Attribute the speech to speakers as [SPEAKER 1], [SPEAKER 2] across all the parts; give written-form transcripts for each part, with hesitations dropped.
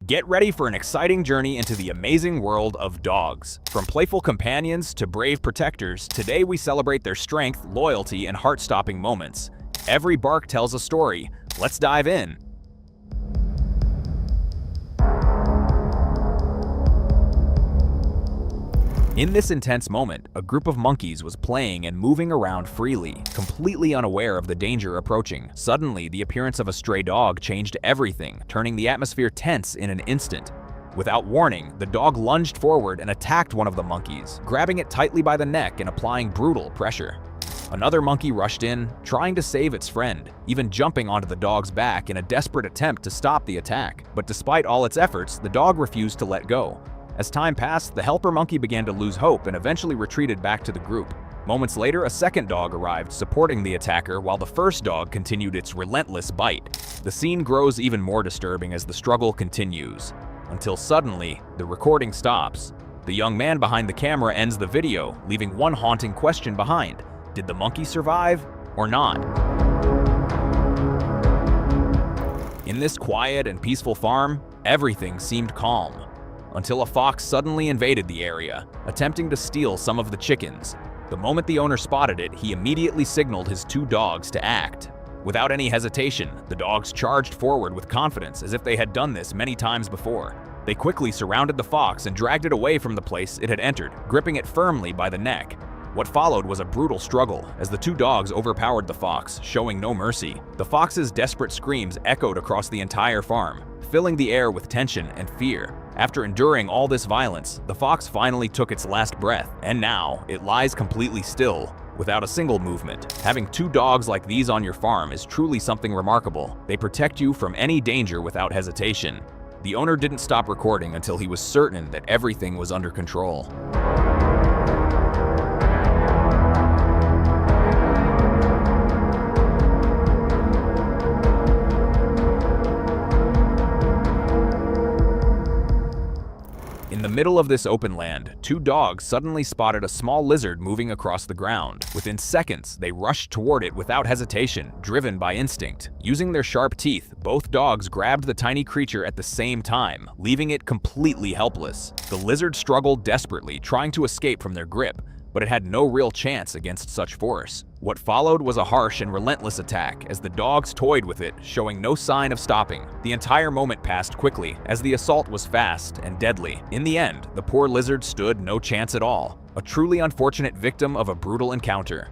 [SPEAKER 1] Get ready for an exciting journey into the amazing world of dogs. From playful companions to brave protectors, today we celebrate their strength, loyalty, and heart-stopping moments. Every bark tells a story. Let's dive in. In this intense moment, a group of monkeys was playing and moving around freely, completely unaware of the danger approaching. Suddenly, the appearance of a stray dog changed everything, turning the atmosphere tense in an instant. Without warning, the dog lunged forward and attacked one of the monkeys, grabbing it tightly by the neck and applying brutal pressure. Another monkey rushed in, trying to save its friend, even jumping onto the dog's back in a desperate attempt to stop the attack. But despite all its efforts, the dog refused to let go. As time passed, the helper monkey began to lose hope and eventually retreated back to the group. Moments later, a second dog arrived, supporting the attacker while the first dog continued its relentless bite. The scene grows even more disturbing as the struggle continues, until suddenly, the recording stops. The young man behind the camera ends the video, leaving one haunting question behind. Did the monkey survive or not? In this quiet and peaceful farm, everything seemed calm, until a fox suddenly invaded the area, attempting to steal some of the chickens. The moment the owner spotted it, he immediately signaled his two dogs to act. Without any hesitation, the dogs charged forward with confidence as if they had done this many times before. They quickly surrounded the fox and dragged it away from the place it had entered, gripping it firmly by the neck. What followed was a brutal struggle, as the two dogs overpowered the fox, showing no mercy. The fox's desperate screams echoed across the entire farm, filling the air with tension and fear. After enduring all this violence, the fox finally took its last breath, and now it lies completely still, without a single movement. Having two dogs like these on your farm is truly something remarkable. They protect you from any danger without hesitation. The owner didn't stop recording until he was certain that everything was under control. In the middle of this open land, two dogs suddenly spotted a small lizard moving across the ground. Within seconds, they rushed toward it without hesitation, driven by instinct. Using their sharp teeth, both dogs grabbed the tiny creature at the same time, leaving it completely helpless. The lizard struggled desperately, trying to escape from their grip, but it had no real chance against such force. What followed was a harsh and relentless attack as the dogs toyed with it, showing no sign of stopping. The entire moment passed quickly, as the assault was fast and deadly. In the end, the poor lizard stood no chance at all, a truly unfortunate victim of a brutal encounter.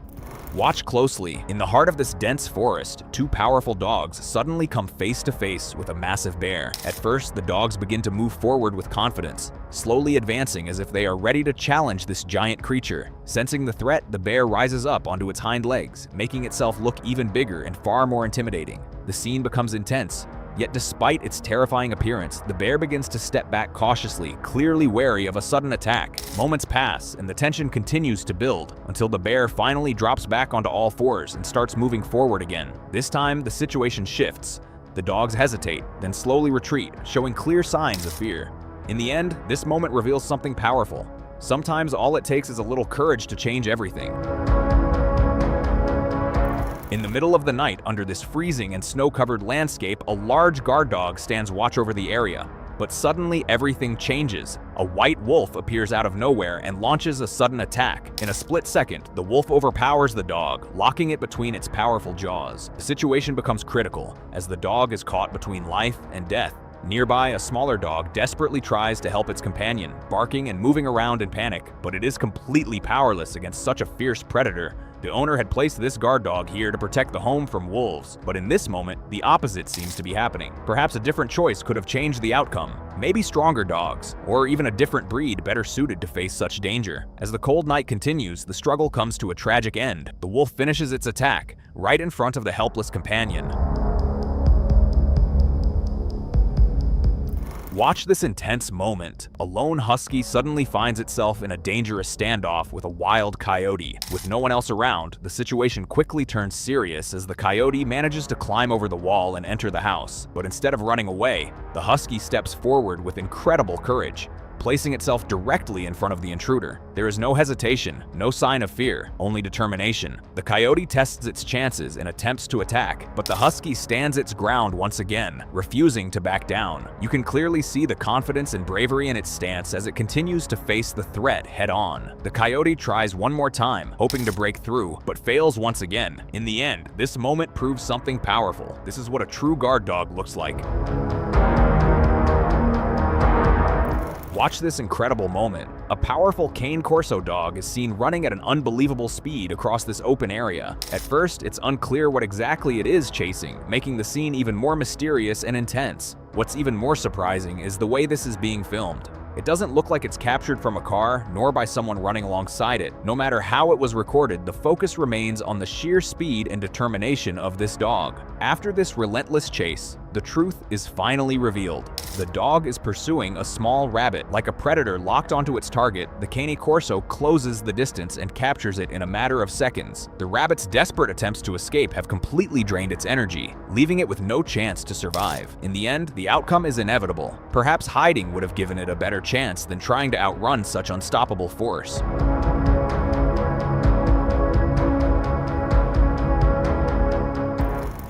[SPEAKER 1] Watch closely. In the heart of this dense forest, two powerful dogs suddenly come face to face with a massive bear. At first, the dogs begin to move forward with confidence, slowly advancing as if they are ready to challenge this giant creature. Sensing the threat, the bear rises up onto its hind legs, making itself look even bigger and far more intimidating. The scene becomes intense. Yet despite its terrifying appearance, the bear begins to step back cautiously, clearly wary of a sudden attack. Moments pass, and the tension continues to build, until the bear finally drops back onto all fours and starts moving forward again. This time, the situation shifts. The dogs hesitate, then slowly retreat, showing clear signs of fear. In the end, this moment reveals something powerful. Sometimes all it takes is a little courage to change everything. In the middle of the night, under this freezing and snow-covered landscape, a large guard dog stands watch over the area. But suddenly, everything changes. A white wolf appears out of nowhere and launches a sudden attack. In a split second, the wolf overpowers the dog, locking it between its powerful jaws. The situation becomes critical, as the dog is caught between life and death. Nearby, a smaller dog desperately tries to help its companion, barking and moving around in panic, but it is completely powerless against such a fierce predator. The owner had placed this guard dog here to protect the home from wolves, but in this moment, the opposite seems to be happening. Perhaps a different choice could have changed the outcome. Maybe stronger dogs, or even a different breed better suited to face such danger. As the cold night continues, the struggle comes to a tragic end. The wolf finishes its attack, right in front of the helpless companion. Watch this intense moment. A lone husky suddenly finds itself in a dangerous standoff with a wild coyote. With no one else around, the situation quickly turns serious as the coyote manages to climb over the wall and enter the house. But instead of running away, the husky steps forward with incredible courage. placing itself directly in front of the intruder. There is no hesitation, no sign of fear, only determination. The coyote tests its chances and attempts to attack, but the husky stands its ground once again, refusing to back down. You can clearly see the confidence and bravery in its stance as it continues to face the threat head-on. The coyote tries one more time, hoping to break through, but fails once again. In the end, this moment proves something powerful. This is what a true guard dog looks like. Watch this incredible moment. A powerful cane corso dog is seen running at an unbelievable speed across this open area. At first, it's unclear what exactly it is chasing, making the scene even more mysterious and intense. What's even more surprising is the way this is being filmed. It doesn't look like it's captured from a car, nor by someone running alongside it. No matter how it was recorded, the focus remains on the sheer speed and determination of this dog. After this relentless chase, the truth is finally revealed. The dog is pursuing a small rabbit. Like a predator locked onto its target, the cane corso closes the distance and captures it in a matter of seconds. The rabbit's desperate attempts to escape have completely drained its energy, leaving it with no chance to survive. In the end, the outcome is inevitable. Perhaps hiding would have given it a better chance than trying to outrun such unstoppable force.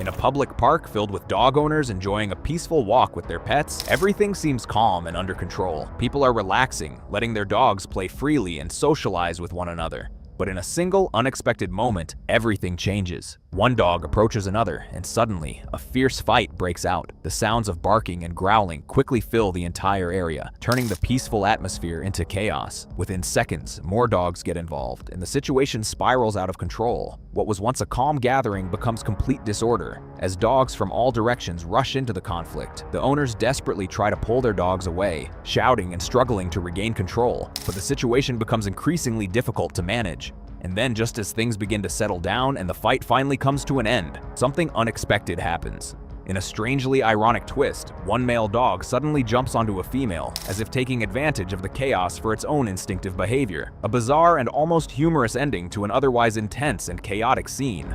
[SPEAKER 1] In a public park filled with dog owners enjoying a peaceful walk with their pets, everything seems calm and under control. People are relaxing, letting their dogs play freely and socialize with one another. But in a single, unexpected moment, everything changes. One dog approaches another, and suddenly, a fierce fight breaks out. The sounds of barking and growling quickly fill the entire area, turning the peaceful atmosphere into chaos. Within seconds, more dogs get involved, and the situation spirals out of control. What was once a calm gathering becomes complete disorder. As dogs from all directions rush into the conflict, the owners desperately try to pull their dogs away, shouting and struggling to regain control. But the situation becomes increasingly difficult to manage. And then, just as things begin to settle down and the fight finally comes to an end, something unexpected happens. In a strangely ironic twist, one male dog suddenly jumps onto a female, as if taking advantage of the chaos for its own instinctive behavior. A bizarre and almost humorous ending to an otherwise intense and chaotic scene.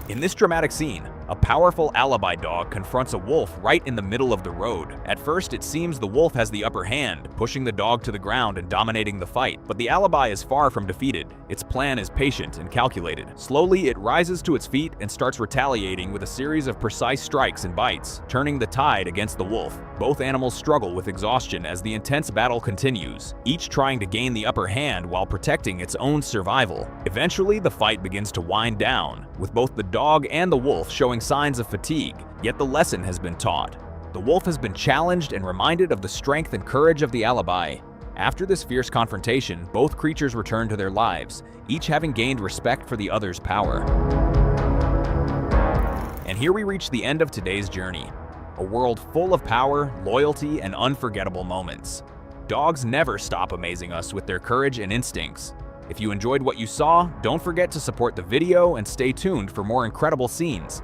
[SPEAKER 1] In this dramatic scene, a powerful Alabai dog confronts a wolf right in the middle of the road. At first, it seems the wolf has the upper hand, pushing the dog to the ground and dominating the fight. But the Alabai is far from defeated. Its plan is patient and calculated. Slowly, it rises to its feet and starts retaliating with a series of precise strikes and bites, turning the tide against the wolf. Both animals struggle with exhaustion as the intense battle continues, each trying to gain the upper hand while protecting its own survival. Eventually, the fight begins to wind down, with both the dog and the wolf showing signs of fatigue, yet the lesson has been taught. The wolf has been challenged and reminded of the strength and courage of the Alabai. After this fierce confrontation, both creatures return to their lives, each having gained respect for the other's power. And here we reach the end of today's journey. A world full of power, loyalty, and unforgettable moments. Dogs never stop amazing us with their courage and instincts. If you enjoyed what you saw, don't forget to support the video and stay tuned for more incredible scenes.